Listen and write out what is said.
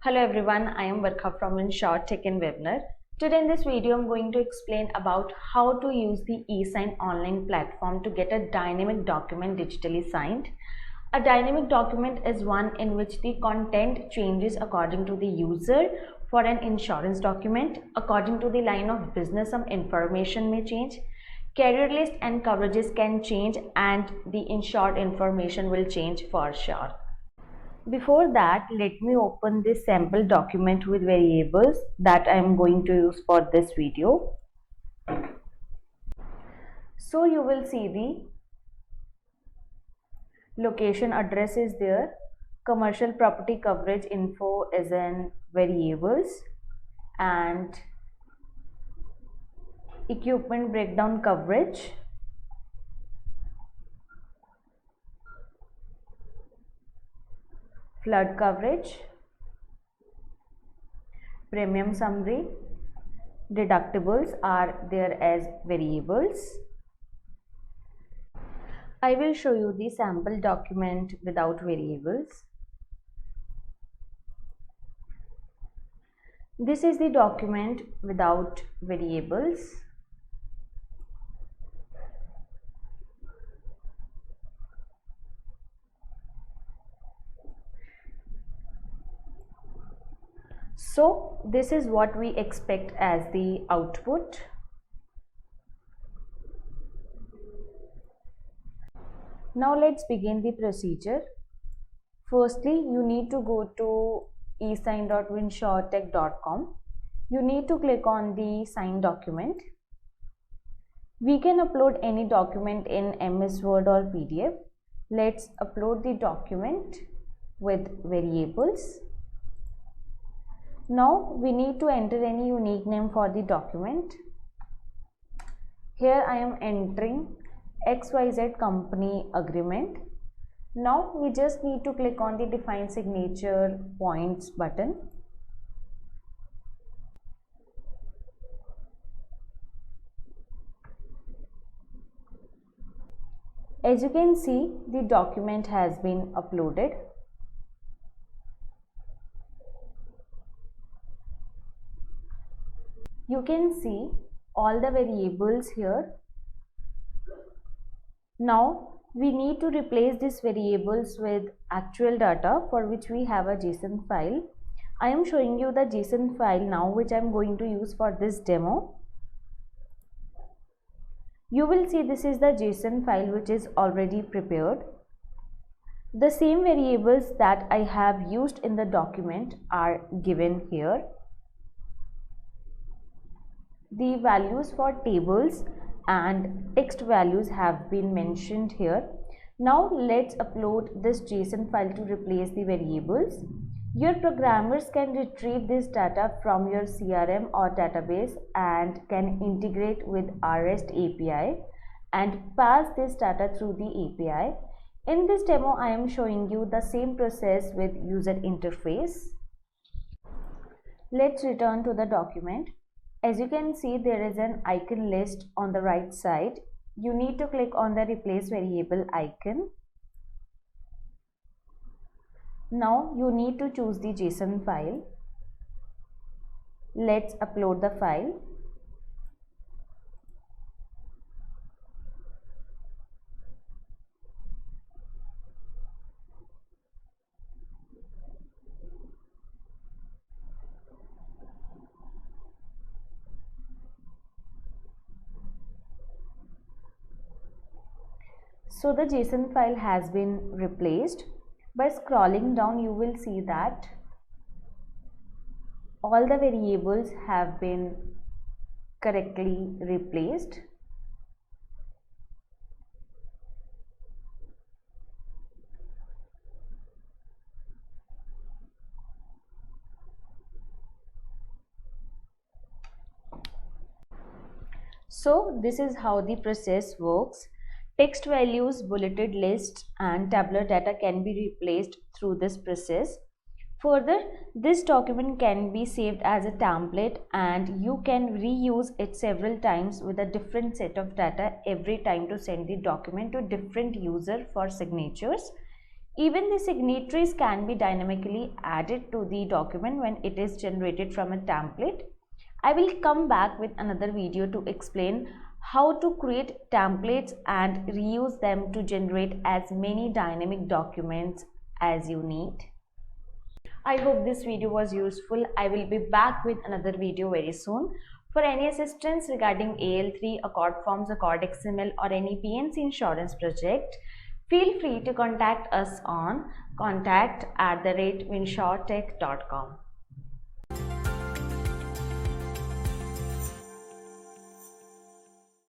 Hello everyone, I am Varkha from WinsurTech and Webner. Today in this video, I'm going to explain about how to use the ESign online platform to get a dynamic document digitally signed. A dynamic document is one in which the content changes according to the user. For an insurance document, according to the line of business, some information may change. Carrier list and coverages can change, and the insured information will change for sure. Before that, let me open this sample document with variables that I am going to use for this video. So you will see the location address is there, commercial property coverage info is in variables, and equipment breakdown coverage, flood coverage, premium summary, deductibles are there as variables. I will show you the sample document without variables. This is the document without variables. So this is what we expect as the output. Now let's begin the procedure. Firstly, you need to go to esign.winsurtech.com. You need to click on the sign document. We can upload any document in MS Word or PDF. Let's upload the document with variables. Now we need to enter any unique name for the document. Here I am entering XYZ company agreement. Now we just need to click on the define signature points button. As you can see, the document has been uploaded. You can see all the variables here. Now we need to replace these variables with actual data, for which we have a JSON file. I am showing you the JSON file now, which I am going to use for this demo. You will see this is the JSON file which is already prepared. The same variables that I have used in the document are given here. The values for tables and text values have been mentioned here. Now let's upload this JSON file to replace the variables. Your programmers can retrieve this data from your CRM or database and can integrate with REST API and pass this data through the API. In this demo, I am showing you the same process with user interface. Let's return to the document. As you can see, there is an icon list on the right side. You need to click on the replace variable icon. Now you need to choose the JSON file. Let's upload the file. So the JSON file has been replaced. By scrolling down, you will see that all the variables have been correctly replaced. So this is how the process works. Text values, bulleted lists, and tabular data can be replaced through this process. Further, this document can be saved as a template and you can reuse it several times with a different set of data every time to send the document to different user for signatures. Even the signatories can be dynamically added to the document when it is generated from a template. I will come back with another video to explain how to create templates and reuse them to generate as many dynamic documents as you need. I hope this video was useful. I will be back with another video very soon. For any assistance regarding AL3, Accord Forms, Accord XML or any PNC insurance project, feel free to contact us on contact@winsurtech.com.